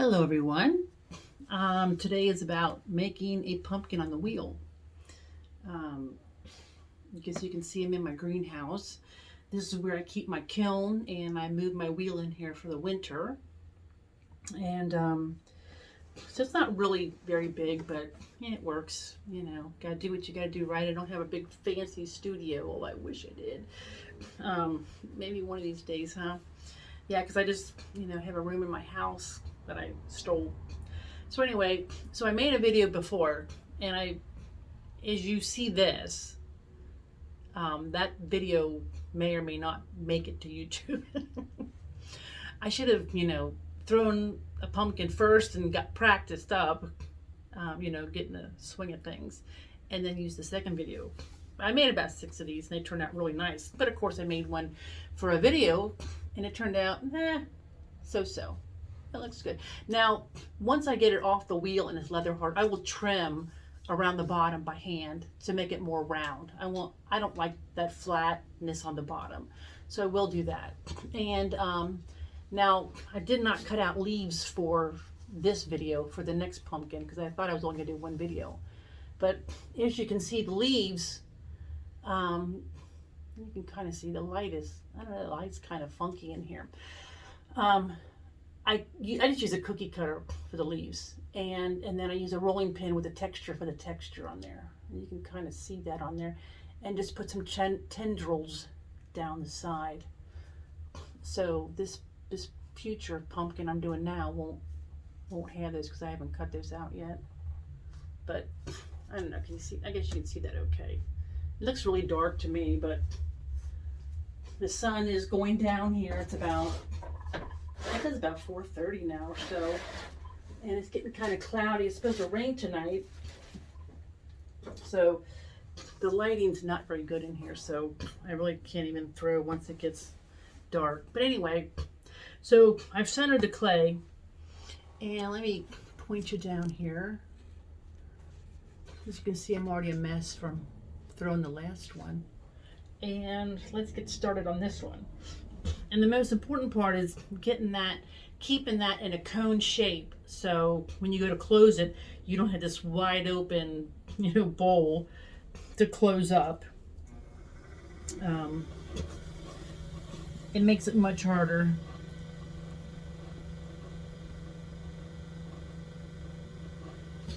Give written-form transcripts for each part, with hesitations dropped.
Hello everyone. Today is about making a pumpkin on the wheel. Um, I guess you can see I'm in my greenhouse. This is where I keep my kiln and I move my wheel in here for the winter. And so it's not really very big, but yeah, it works. You know, gotta do what you gotta do, right? I don't have a big fancy studio. Well, I wish I did. Maybe one of these days, huh? Yeah, because I just, have a room in my house that I stole. So anyway, so I made a video before, and as you see this, that video may or may not make it to YouTube. I should have, thrown a pumpkin first and got practiced up, getting the swing of things, and then use the second video. I made about 6 of these, and they turned out really nice. But of course, I made one for a video, and it turned out, so-so. That looks good. Now, once I get it off the wheel and it's leather hard, I will trim around the bottom by hand to make it more round. I don't like that flatness on the bottom. So I will do that. And now I did not cut out leaves for this video for the next pumpkin because I thought I was only gonna do one video. But as you can see, the leaves, you can kind of see the light is, I don't know, the light's kind of funky in here. I just use a cookie cutter for the leaves, and then I use a rolling pin with a texture for the texture on there. And you can kind of see that on there, and just put some tendrils down the side. So this future pumpkin I'm doing now won't have those because I haven't cut those out yet. But I don't know. Can you see? I guess you can see that okay. It looks really dark to me, but the sun is going down here. It's about, I think it's about 4:30 now or so, and it's getting kind of cloudy. It's supposed to rain tonight, so the lighting's not very good in here, so I really can't even throw once it gets dark. But anyway, so I've centered the clay, and let me point you down here. As you can see, I'm already a mess from throwing the last one, and let's get started on this one. And the most important part is keeping that in a cone shape. So when you go to close it, you don't have this wide open, bowl to close up. It makes it much harder.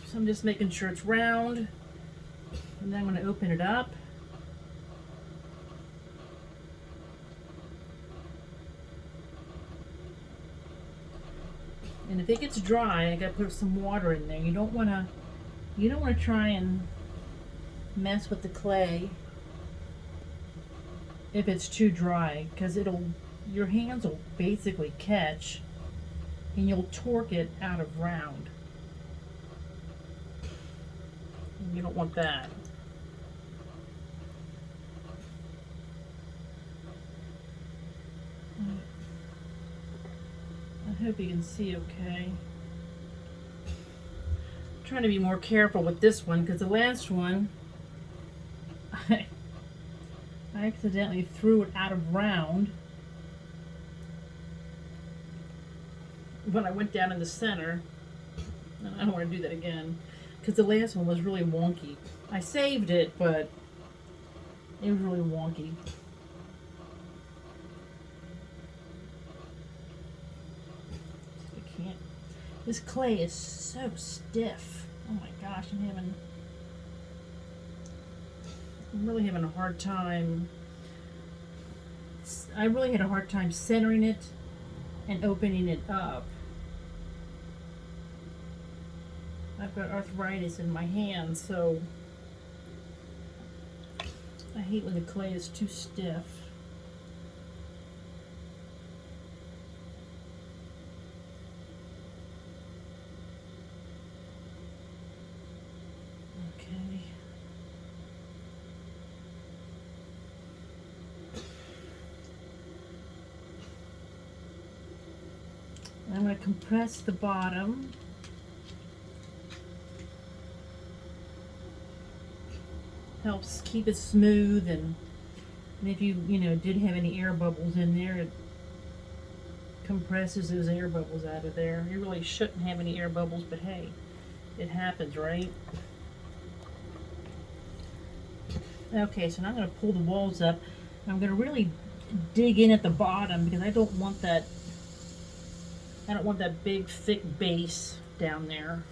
So I'm just making sure it's round, and then I'm going to open it up. And if it gets dry, I gotta put some water in there. You don't wanna try and mess with the clay if it's too dry, because your hands will basically catch and you'll torque it out of round. And you don't want that. I hope you can see okay. I'm trying to be more careful with this one because the last one I accidentally threw it out of round when I went down in the center. I don't want to do that again because the last one was really wonky. I saved it, but it was really wonky. This clay is so stiff. Oh my gosh, I'm really having a hard time. I really had a hard time centering it and opening it up. I've got arthritis in my hands, so I hate when the clay is too stiff. I'm going to compress the bottom. Helps keep it smooth, and if you did have any air bubbles in there, compresses those air bubbles out of there. You really shouldn't have any air bubbles, but hey, it happens, right? Okay, so now I'm going to pull the walls up. I'm going to really dig in at the bottom because I don't want that big thick base down there.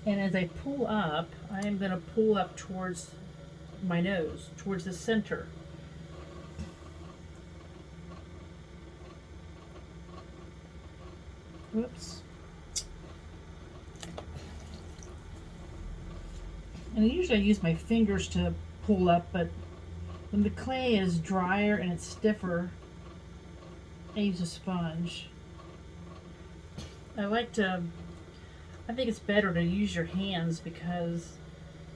And as I pull up, I am going to pull up towards my nose, towards the center. Whoops. And usually I use my fingers to pull up, but when the clay is drier and it's stiffer, I use a sponge. I think it's better to use your hands because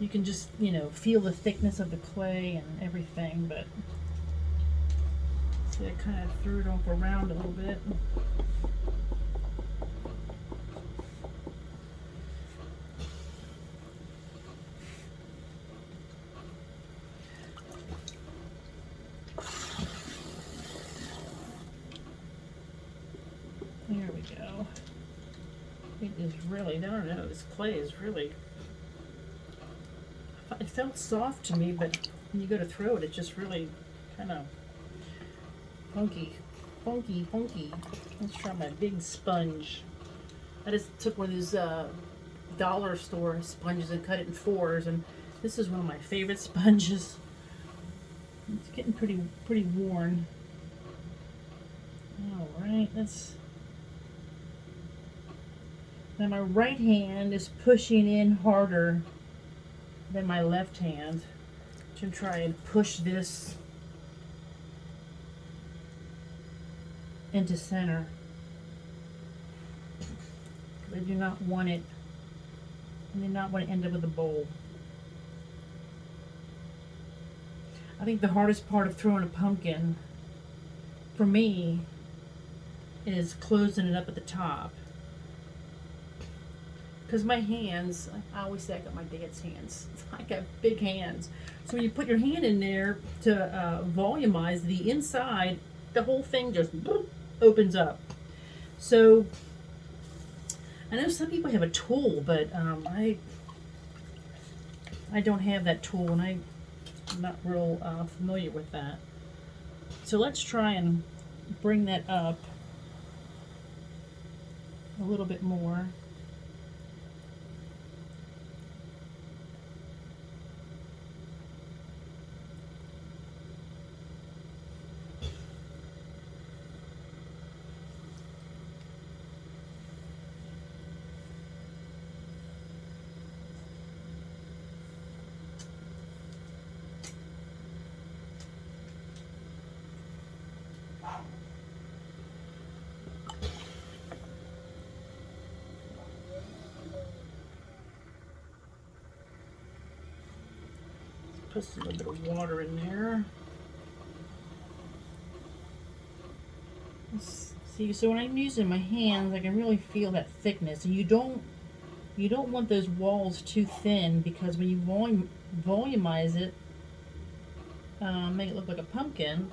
you can just, feel the thickness of the clay and everything, but see, I kind of threw it off around a little bit. There we go. It is really, I don't know, this clay is really, it felt soft to me, but when you go to throw it, it's just really kind of funky. Let's try my big sponge. I just took one of these dollar store sponges and cut it in fours, and this is one of my favorite sponges. It's getting pretty worn. All right, now my right hand is pushing in harder than my left hand to try and push this into center. I do not want it. I do not want to end up with a bowl. I think the hardest part of throwing a pumpkin, for me, is closing it up at the top. Because my hands, I always say I got my dad's hands. I got big hands. So when you put your hand in there to volumize the inside, the whole thing just opens up. So I know some people have a tool, but I don't have that tool, and I'm not real familiar with that. So let's try and bring that up a little bit more. Put a little bit of water in there. See, so when I'm using my hands, I can really feel that thickness, and you don't want those walls too thin, because when you volumize it, make it look like a pumpkin,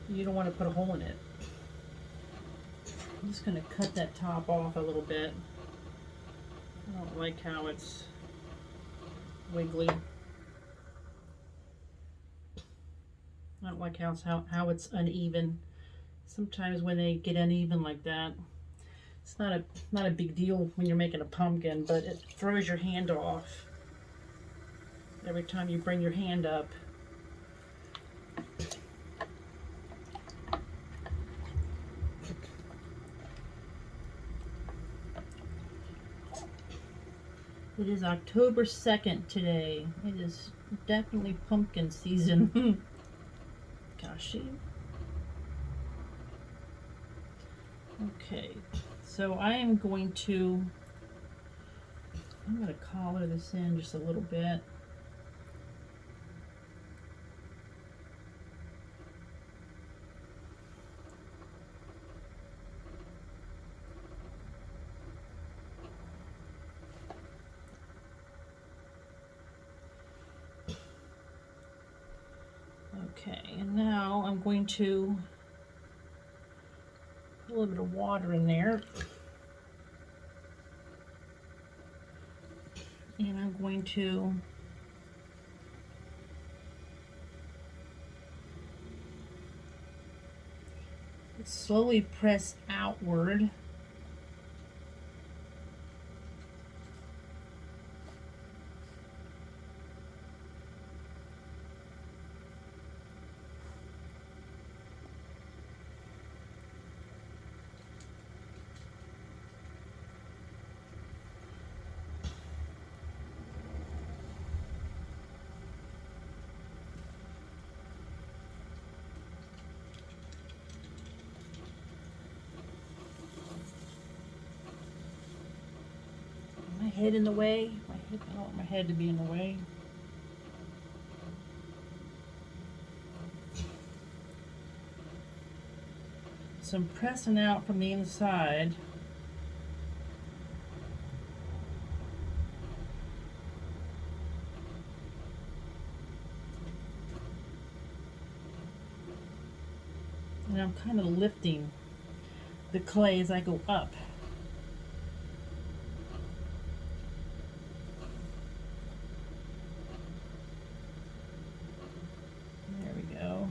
you don't want to put a hole in it. I'm just going to cut that top off a little bit. I don't like how it's wiggly. I don't like how it's uneven. Sometimes when they get uneven like that, it's not a big deal when you're making a pumpkin, but it throws your hand off every time you bring your hand up. It is October 2nd today. It is definitely pumpkin season. Gosh. Okay, so I'm going to collar this in just a little bit. Okay, and now I'm going to put a little bit of water in there. And I'm going to slowly press outward. My head in the way. I don't want my head to be in the way. So I'm pressing out from the inside. And I'm kind of lifting the clay as I go up. There we go.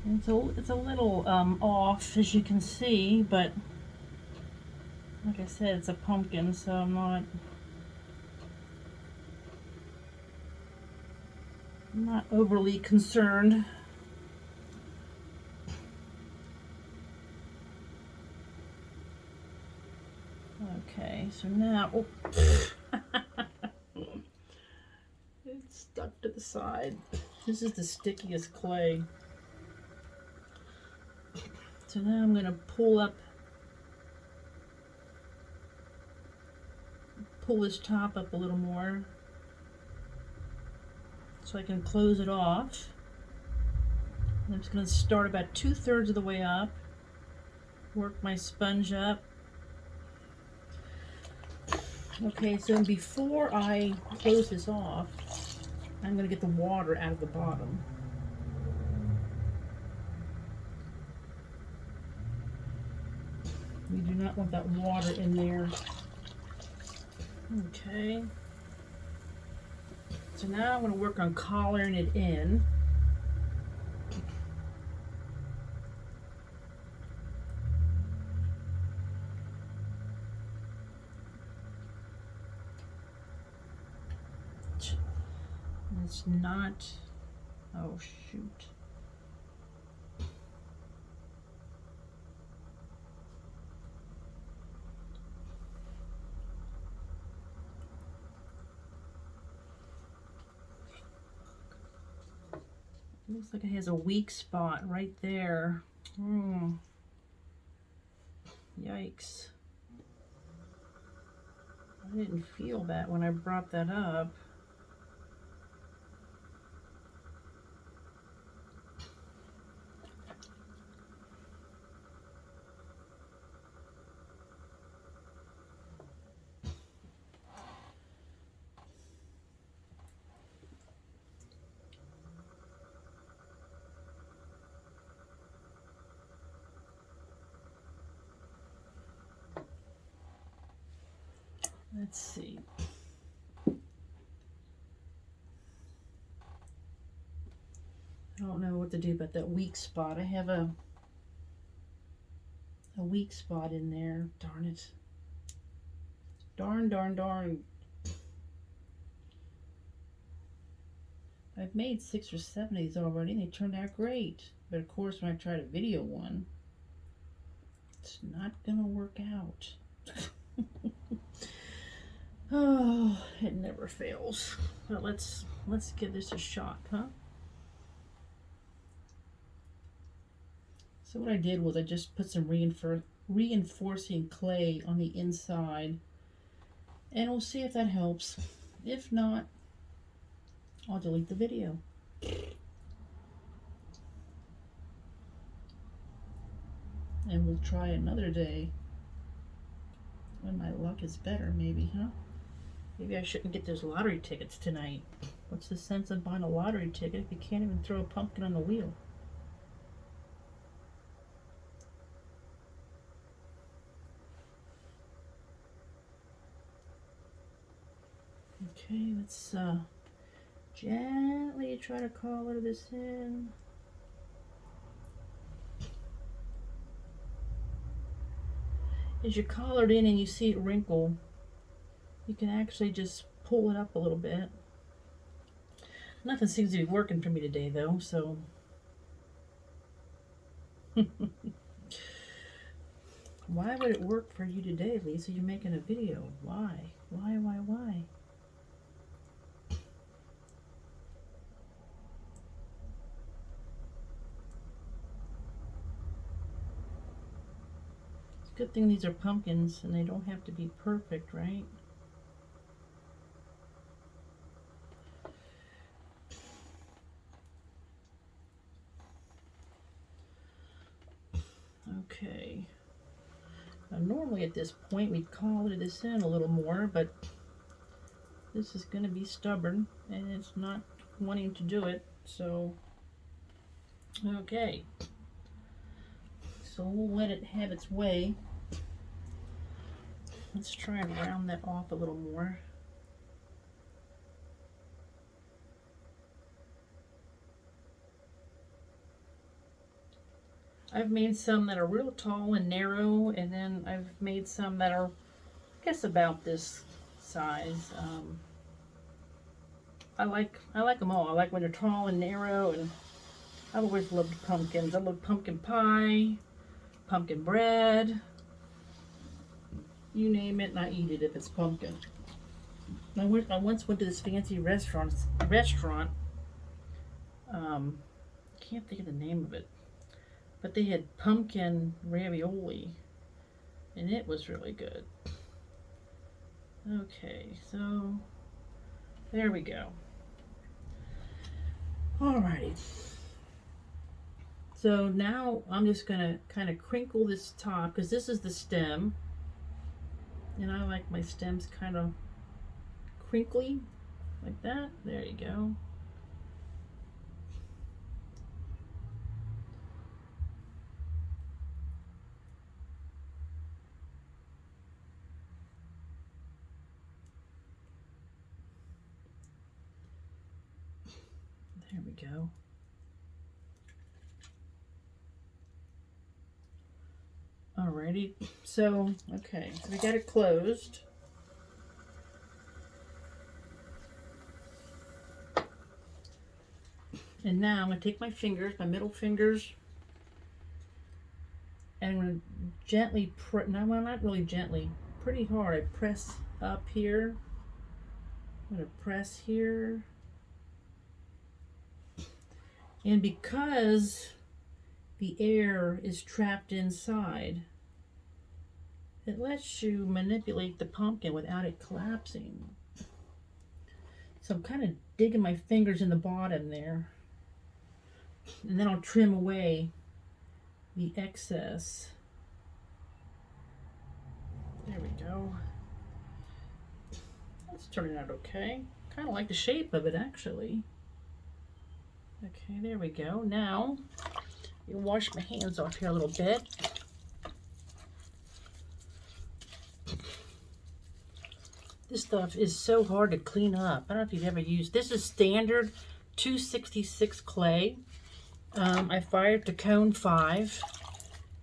And it's a little off, as you can see, but like I said, it's a pumpkin, so I'm not overly concerned. Okay, so now, oh, it's stuck to the side. This is the stickiest clay. So now I'm going to pull this top up a little more so I can close it off. And I'm just going to start about 2/3 of the way up, work my sponge up. Okay, so before I close this off, I'm going to get the water out of the bottom. We do not want that water in there. Okay. So now I'm going to work on collaring it in. It's not, oh shoot. Looks like it has a weak spot right there. Yikes. I didn't feel that when I brought that up. Let's see. I don't know what to do about that weak spot. I have a weak spot in there. Darn it. Darn, darn, darn. I've made 6 or 7 of these already and they turned out great. But of course when I try to video one, it's not gonna work out. Oh, it never fails. But let's give this a shot, huh? So what I did was I just put some reinforcing clay on the inside, and we'll see if that helps. If not, I'll delete the video. And we'll try another day. When my luck is better, maybe, huh? Maybe I shouldn't get those lottery tickets tonight. What's the sense of buying a lottery ticket if you can't even throw a pumpkin on the wheel? Okay, let's gently try to color this in. As you color it in and you see it wrinkle, you can actually just pull it up a little bit. Nothing seems to be working for me today though, so why would it work for you today, Lisa? You're making a video. Why? Why? It's a good thing these are pumpkins and they don't have to be perfect, right? Okay. Now, normally at this point we'd color this in a little more, but this is going to be stubborn and it's not wanting to do it, so okay. So we'll let it have its way. Let's try and round that off a little more. I've made some that are real tall and narrow, and then I've made some that are, I guess, about this size. I like them all. I like when they're tall and narrow, and I've always loved pumpkins. I love pumpkin pie, pumpkin bread, you name it, and I eat it if it's pumpkin. I once went to this fancy restaurant. Can't think of the name of it, but they had pumpkin ravioli, and it was really good. Okay, so there we go. Alrighty. So now I'm just gonna kind of crinkle this top because this is the stem, and I like my stems kind of crinkly like that. There you go. There we go. Alrighty, so okay, so we got it closed. And now I'm going to take my fingers, my middle fingers, and I'm going to gently press, no, well, not really gently, pretty hard. I press up here. I'm going to press here. And because the air is trapped inside, it lets you manipulate the pumpkin without it collapsing. So I'm kind of digging my fingers in the bottom there. And then I'll trim away the excess. There we go. That's turning out okay. Kind of like the shape of it, actually. Okay, there we go. Now, you wash my hands off here a little bit. This stuff is so hard to clean up. I don't know if you've ever used. This is standard 266 clay. I fired to cone 5.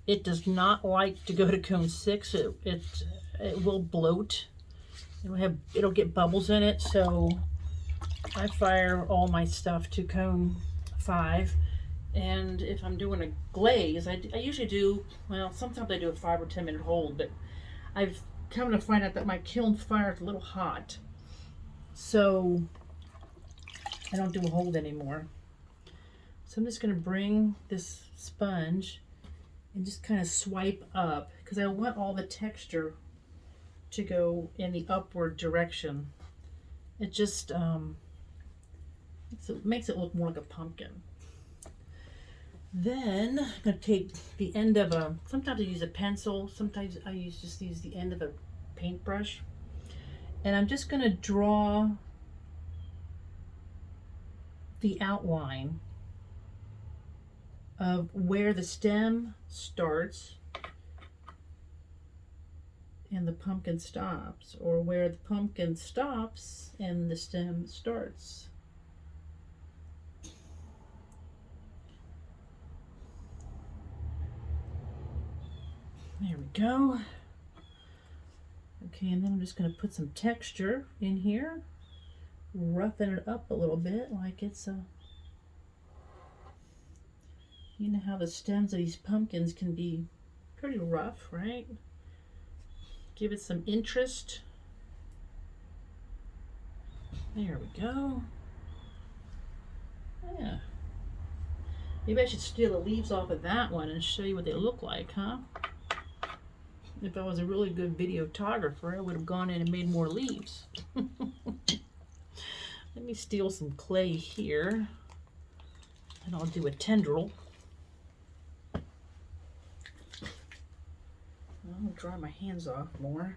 It does not like to go to cone 6. It will bloat. It'll get bubbles in it. So I fire all my stuff to cone 5. And if I'm doing a glaze, I usually do, well, sometimes I do a 5 or 10 minute hold, but I've come to find out that my kiln fire is a little hot. So I don't do a hold anymore. So I'm just going to bring this sponge and just kind of swipe up because I want all the texture to go in the upward direction. It just makes it look more like a pumpkin. Then I'm going to take the end of sometimes I use a pencil, sometimes I use the end of a paintbrush. And I'm just going to draw the outline of where the stem starts and the pumpkin stops, or where the pumpkin stops and the stem starts. There we go. Okay, and then I'm just going to put some texture in here, roughen it up a little bit like it's a, you know how the stems of these pumpkins can be pretty rough, right? Give it some interest. There we go. Yeah. Maybe I should steal the leaves off of that one and show you what they look like, huh? If I was a really good videographer, I would have gone in and made more leaves. Let me steal some clay here, and I'll do a tendril. I'll dry my hands off more.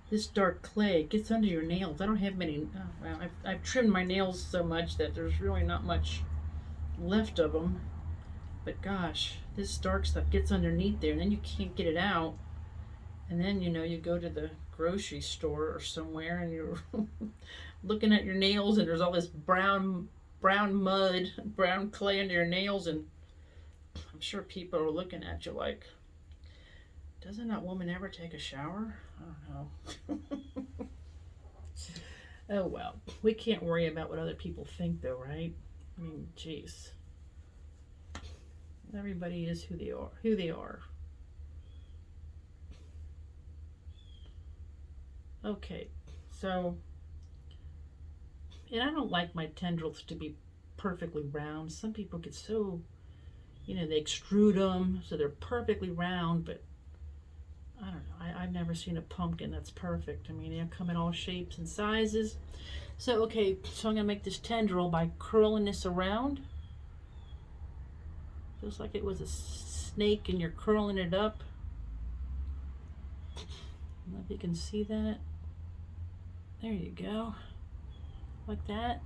This dark clay gets under your nails. I don't have many. Well, I've trimmed my nails so much that there's really not much left of them. But gosh, this dark stuff gets underneath there, and then you can't get it out. And then, you know, you go to the grocery store or somewhere, and you're looking at your nails, and there's all this brown mud, brown clay under your nails, and I'm sure people are looking at you like, doesn't that woman ever take a shower? I don't know. Oh well, we can't worry about what other people think though, right? I mean, jeez. Everybody is who they are. Okay, so, and I don't like my tendrils to be perfectly round. Some people get so, you know, they extrude them so they're perfectly round, but I don't know. I've never seen a pumpkin that's perfect. I mean, they come in all shapes and sizes. So, okay, so I'm going to make this tendril by curling this around. Just like it was a snake and you're curling it up. I don't know if you can see that. There you go. Like that.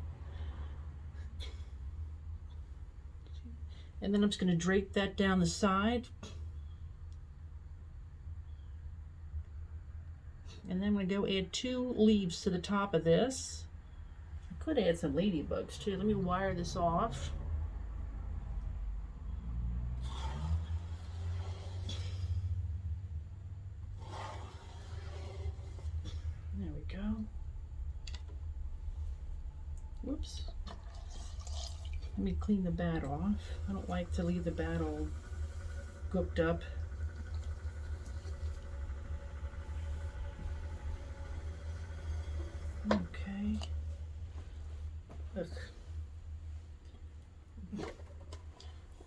And then I'm just going to drape that down the side. And then I'm going to go add 2 leaves to the top of this. I could add some ladybugs too. Let me wire this off. There we go. Whoops. Let me clean the bat off. I don't like to leave the bat all gooped up. Okay. Look.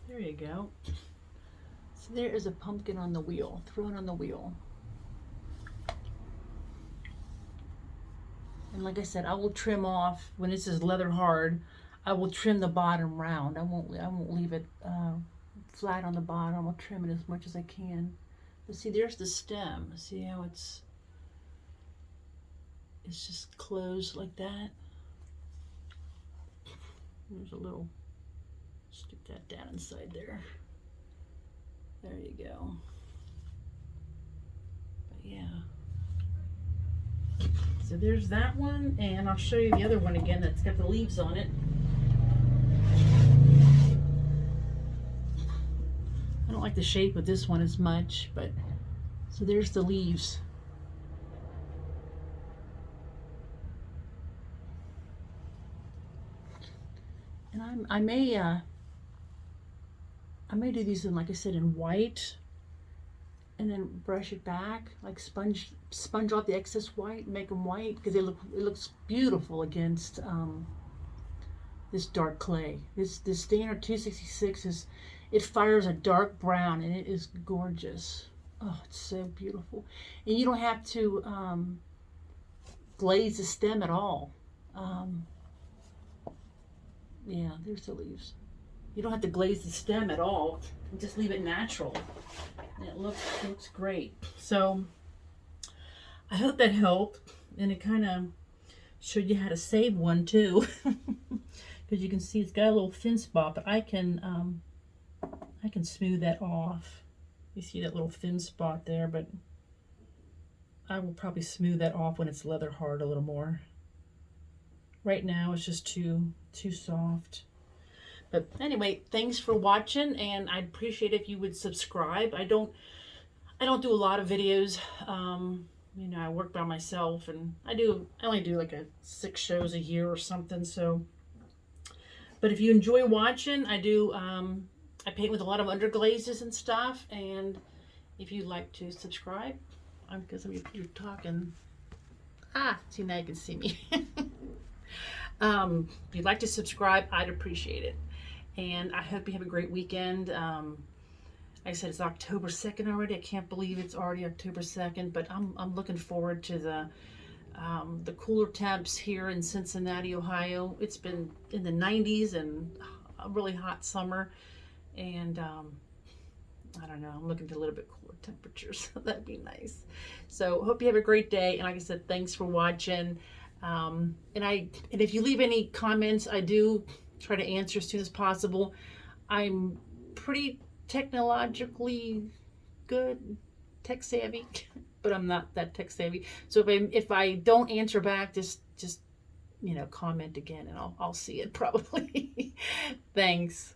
There you go. So there is a pumpkin on the wheel, thrown on the wheel. And like I said, I will trim off when this is leather hard. I will trim the bottom round. I won't leave it flat on the bottom. I'll trim it as much as I can. But see, there's the stem. See how it's just closed like that. There's a little, stick that down inside there. There you go. But yeah. So there's that one, and I'll show you the other one again that's got the leaves on it. I don't like the shape of this one as much, but so there's the leaves. And I may do these in, like I said, in white, and then brush it back, like sponge off the excess white and make them white, because it looks beautiful against this dark clay. This Standard 266 it fires a dark brown, and it is gorgeous. Oh, it's so beautiful. And you don't have to glaze the stem at all. Yeah, there's the leaves. You don't have to glaze the stem at all. You just leave it natural. And it looks great. So I hope that helped. And it kind of showed you how to save one too. Because you can see it's got a little thin spot, but I can smooth that off. You see that little thin spot there, but I will probably smooth that off when it's leather hard a little more. Right now it's just too soft. But anyway, thanks for watching, and I'd appreciate if you would subscribe. I don't do a lot of videos. You know, I work by myself, and I only do like 6 shows a year or something. So, but if you enjoy watching, I paint with a lot of underglazes and stuff. And if you'd like to subscribe, because you're talking. See, now you can see me. If you'd like to subscribe, I'd appreciate it. And I hope you have a great weekend. Like I said, it's October 2nd already. I can't believe it's already October 2nd, but I'm looking forward to the cooler temps here in Cincinnati, Ohio. It's been in the 90s and a really hot summer. And I don't know, I'm looking to a little bit cooler temperatures. That'd be nice. So hope you have a great day. And like I said, thanks for watching. And if you leave any comments, I do try to answer as soon as possible. I'm pretty technologically good, tech savvy, but I'm not that tech savvy. So if I don't answer back, just comment again, and I'll see it probably. Thanks.